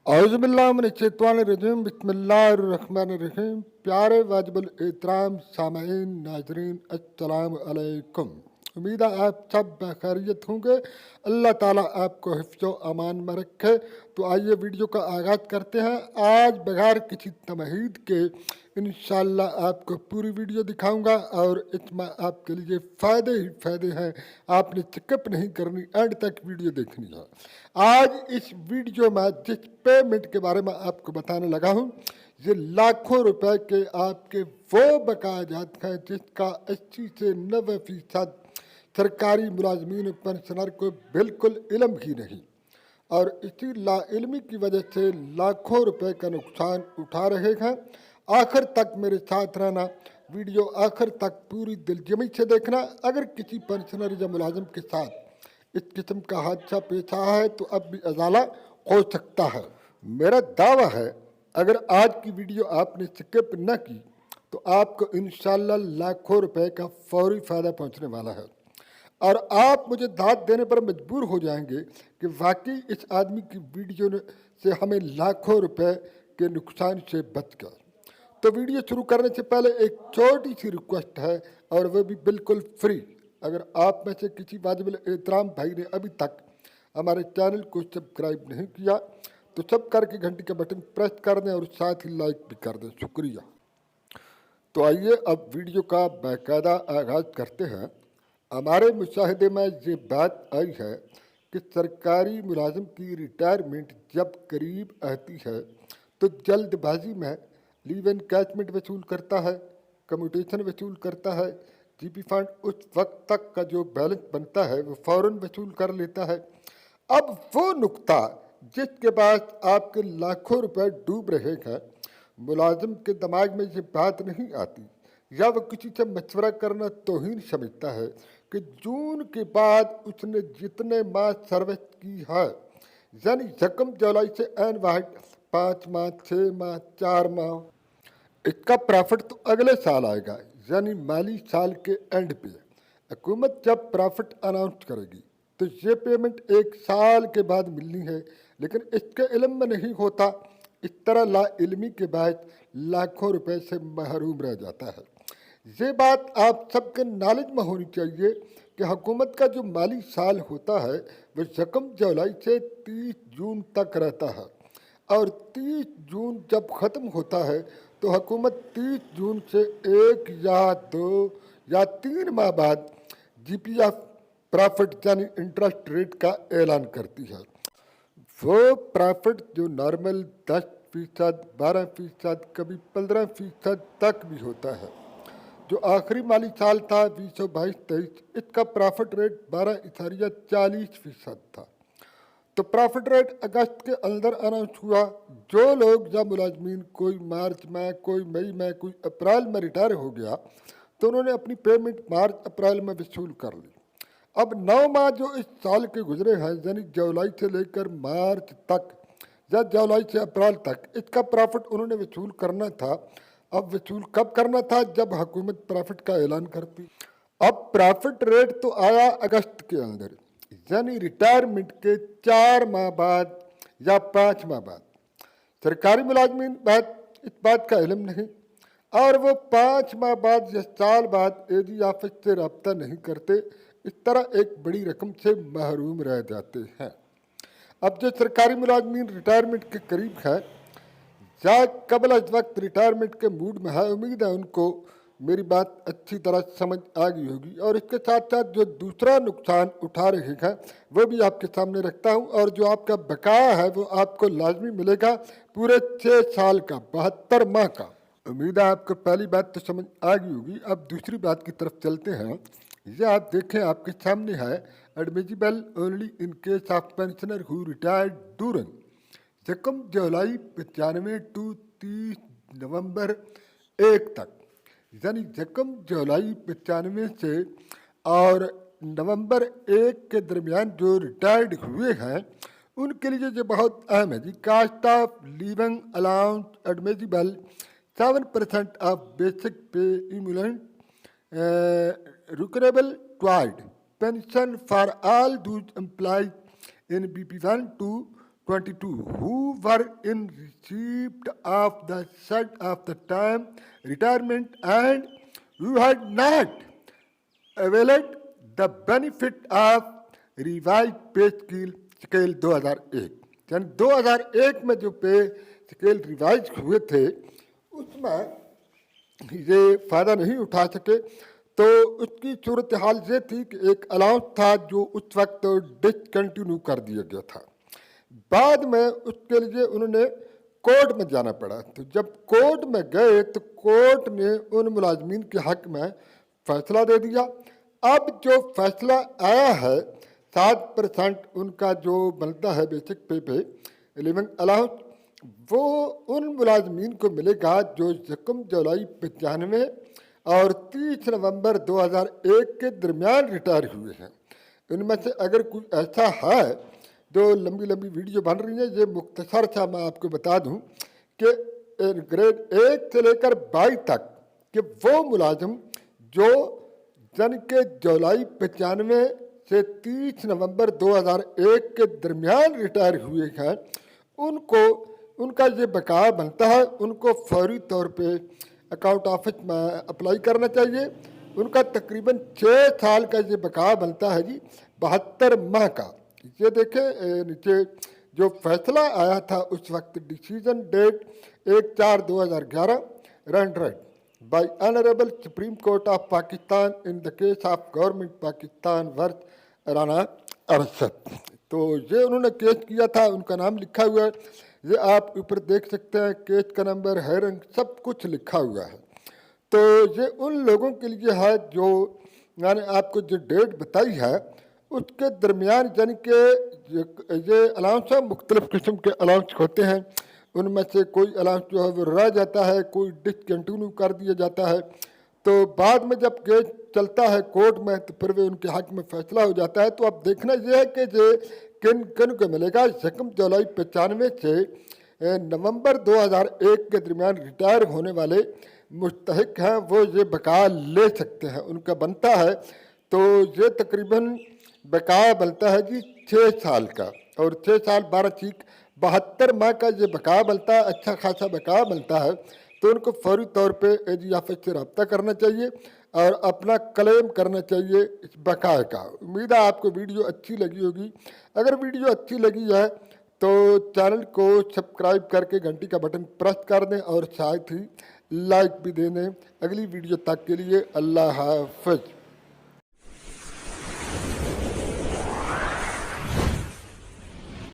औज़ुबिल्लाहिमिनश्शैतानिर्रजीम बिस्मिल्लाहिर्रहमानिर्रहीम। प्यारे वाजिबुल एहतराम सामईन नाजरीन अस्सलाम अलैकुम। उम्मीद है आप सब खैरियत होंगे। अल्लाह ताला आपको हिफ्ज़ो अमान में रखे। तो आइए वीडियो का आगाज़ करते हैं। आज बगैर किसी तमहीद के इंशाअल्लाह आपको पूरी वीडियो दिखाऊंगा और इसमें आपके लिए फ़ायदे ही फ़ायदे हैं। आपने स्किप नहीं करनी, एंड तक वीडियो देखनी है। आज इस वीडियो में जिस पेमेंट के बारे में आपको बताने लगा हूँ, ये लाखों रुपए के आपके वो बकाया जात हैं जिसका 80 से 90% सरकारी मुलाजमीन पेंशनर को बिल्कुल इल्म ही नहीं, और इसी लाइल्मी की वजह से लाखों रुपए का नुकसान उठा रहे हैं। आखिर तक मेरे साथ रहना, वीडियो आखिर तक पूरी दिलजमी से देखना। अगर किसी पेंशनर या मुलाजिम के साथ इस किस्म का हादसा पेश आया है तो अब भी अजाला हो सकता है। मेरा दावा है अगर आज की वीडियो आपने स्किप न की तो आपको इंशाल्लाह लाखों रुपए का फौरी फ़ायदा पहुंचने वाला है, और आप मुझे दाद देने पर मजबूर हो जाएंगे कि वाकई इस आदमी की वीडियो से हमें लाखों रुपए के नुकसान से बच गया। तो वीडियो शुरू करने से पहले एक छोटी सी रिक्वेस्ट है, और वो भी बिल्कुल फ्री। अगर आप में से किसी वाजिबुल एहतराम भाई ने अभी तक हमारे चैनल को सब्सक्राइब नहीं किया तो सब करके घंटी का बटन प्रेस कर दें और साथ ही लाइक भी कर दें। शुक्रिया। तो आइए अब वीडियो का बाकायदा आगाज़ करते हैं। हमारे मुशाहिदे में ये बात आई है कि सरकारी मुलाजिम की रिटायरमेंट जब करीब आती है तो जल्दबाजी में लीव एनकैचमेंट वसूल करता है, कम्यूटेशन वसूल करता है, जीपी फंड उस वक्त तक का जो बैलेंस बनता है वो फ़ौरन वसूल कर लेता है। अब वो नुक्ता जिसके बाद आपके लाखों रुपए डूब रहे हैं, मुलाजिम के दिमाग में ये बात नहीं आती, या वो किसी से मशवरा करना तौहीन समझता है कि जून के बाद उसने जितने माह सर्विस की है, यानी यकम जुलाई से एन वाहिद 5 माह, 6 माह, 4 माह, इसका प्रॉफिट तो अगले साल आएगा, यानी माली साल के एंड पे हुकूमत जब प्रॉफिट अनाउंस करेगी तो ये पेमेंट 1 साल के बाद मिलनी है, लेकिन इसके इल्म में नहीं होता। इस तरह लाइल्मी के बाद लाखों रुपए से महरूम रह जाता है। ये बात आप सबके नॉलेज में होनी चाहिए कि हुकूमत का जो माली साल होता है वो यकम जुलाई से 30 जून तक रहता है, और 30 जून जब ख़त्म होता है तो हुकूमत 30 जून से 1 या 2 या 3 माह बाद जीपीएफ प्रॉफिट यानी इंटरेस्ट रेट का ऐलान करती है। वो प्रॉफिट जो नॉर्मल 10%, 12%, कभी 15% तक भी होता है। जो आखिरी माली साल था 2022-23, इसका प्रॉफिट रेट 12.40% था। तो प्रॉफिट रेट अगस्त के अंदर अनाउंस हुआ। जो लोग या मुलाजमीन कोई मार्च में, कोई मई में, कोई अप्रैल में रिटायर हो गया तो उन्होंने अपनी पेमेंट मार्च अप्रैल में वसूल कर ली। अब 9 माह जो इस साल के गुजरे हैं, यानी जुलाई से लेकर मार्च तक या जुलाई से अप्रैल तक, इसका प्रॉफिट उन्होंने वसूल करना था। अब वसूल कब करना था? जब हुकूमत प्रॉफिट का ऐलान करती। अब प्रॉफिट रेट तो आया अगस्त के अंदर, यानी रिटायरमेंट के 4 माह बाद या 5 माह बाद। सरकारी मुलाजमीन इस बात का इल्म नहीं, और वो 5 माह बाद या साल बाद एडी ऑफिस से रब्ता नहीं करते। इस तरह एक बड़ी रकम से महरूम रह जाते हैं। अब जो सरकारी मुलाजमीन रिटायरमेंट के करीब है या कबल इस वक्त रिटायरमेंट के मूड में है, उम्मीद है उनको मेरी बात अच्छी तरह समझ आ गई होगी। और इसके साथ साथ जो दूसरा नुकसान उठा रहे हैं वो भी आपके सामने रखता हूँ, और जो आपका बकाया है वो आपको लाजमी मिलेगा पूरे 6 साल का, 72 माह का। उम्मीद है आपको पहली बात तो समझ आ गई होगी। अब दूसरी बात की तरफ चलते हैं। ये आप देखें, आपके सामने है admissible only in case of pensioner who retired during यकम जुलाई 95 टू 30 नवंबर 1 तक, यानी यकम जुलाई 95 से और नवंबर 1 के दरमियान जो रिटायर्ड हुए हैं उनके लिए जो बहुत अहम है जी। Cost of living allowance admissible 7% of basic pay emolument recoverable ट्वाइड pension for all those employees in BP1 to 22 who were in receipt of the set of the time retirement and who had not availed the benefit of revised pay scale 2001, यानी 2001 में जो पे scale revise हुए थे उसमें ये फ़ायदा नहीं उठा सके। तो उसकी सूरत हाल ये थी कि एक अलाउंस था जो उस वक्त डिसकंटिन्यू कर दिया गया था। बाद में उसके लिए उन्होंने कोर्ट में जाना पड़ा। तो जब कोर्ट में गए तो कोर्ट ने उन मुलाजमीन के हक़ में फ़ैसला दे दिया। अब जो फैसला आया है 7% उनका जो बनता है बेसिक पे लिविंग अलाउंस, वो उन मुलाजमीन को मिलेगा जो 1 जुलाई 95 और 30 नवंबर 2001 के दरमियान रिटायर हुए हैं। इनमें से अगर कोई ऐसा है, जो लंबी लंबी वीडियो बन रही है, ये मुख्तसर सा मैं आपको बता दूं कि ग्रेड 1 से लेकर 22 तक कि वो मुलाजिम जो जन के जुलाई 95 से 30 नवंबर 2001 के दरमियान रिटायर हुए हैं, उनको उनका ये बकाया बनता है, उनको फौरी तौर पे अकाउंट ऑफिस में अप्लाई करना चाहिए। उनका तकरीबन 6 साल का ये बकाया बनता है जी, 72 माह का। ये देखें नीचे जो फैसला आया था उस वक्त, decision date 1/4/2011 rendered by honourable Supreme Court of Pakistan in the case of government Pakistan versus Rana Arshad. तो ये उन्होंने केस किया था, उनका नाम लिखा हुआ है, ये आप ऊपर देख सकते हैं, केस का नंबर है, रंग सब कुछ लिखा हुआ है। तो ये उन लोगों के लिए है जो मैंने आपको जो डेट बताई है उसके दरमियान, यानी कि ये अलाउंस है, मुख्तलिफ़ किस्म के अलाउंस होते हैं। उनमें से कोई अलाउंस जो है वो रह जाता है, कोई डिसकंटिन्यू कर दिया जाता है। तो बाद में जब केस चलता है कोर्ट में तो फिर वे उनके हक़ में फ़ैसला हो जाता है। तो अब देखना यह है कि ये किन किन को मिलेगा। 1 जुलाई 95 से नवंबर 2001 के दरमियान रिटायर होने वाले मुस्तहिक हैं, वो ये बकाया ले सकते हैं, उनका बनता है। तो ये तकरीबन बकाया बनता है जी 6 साल का, और 6 साल 12 चीक 72 माह का ये बकाया बनता है, अच्छा खासा बकाया बनता है। तो उनको फौरी तौर पे एजी ऑफिस से रब्ता करना चाहिए और अपना क्लेम करना चाहिए इस बकाए का। उम्मीद है आपको वीडियो अच्छी लगी होगी। अगर वीडियो अच्छी लगी है तो चैनल को सब्सक्राइब करके घंटी का बटन प्रेस कर दें और साथ ही लाइक भी दे दें। अगली वीडियो तक के लिए अल्लाह हाफ़िज़।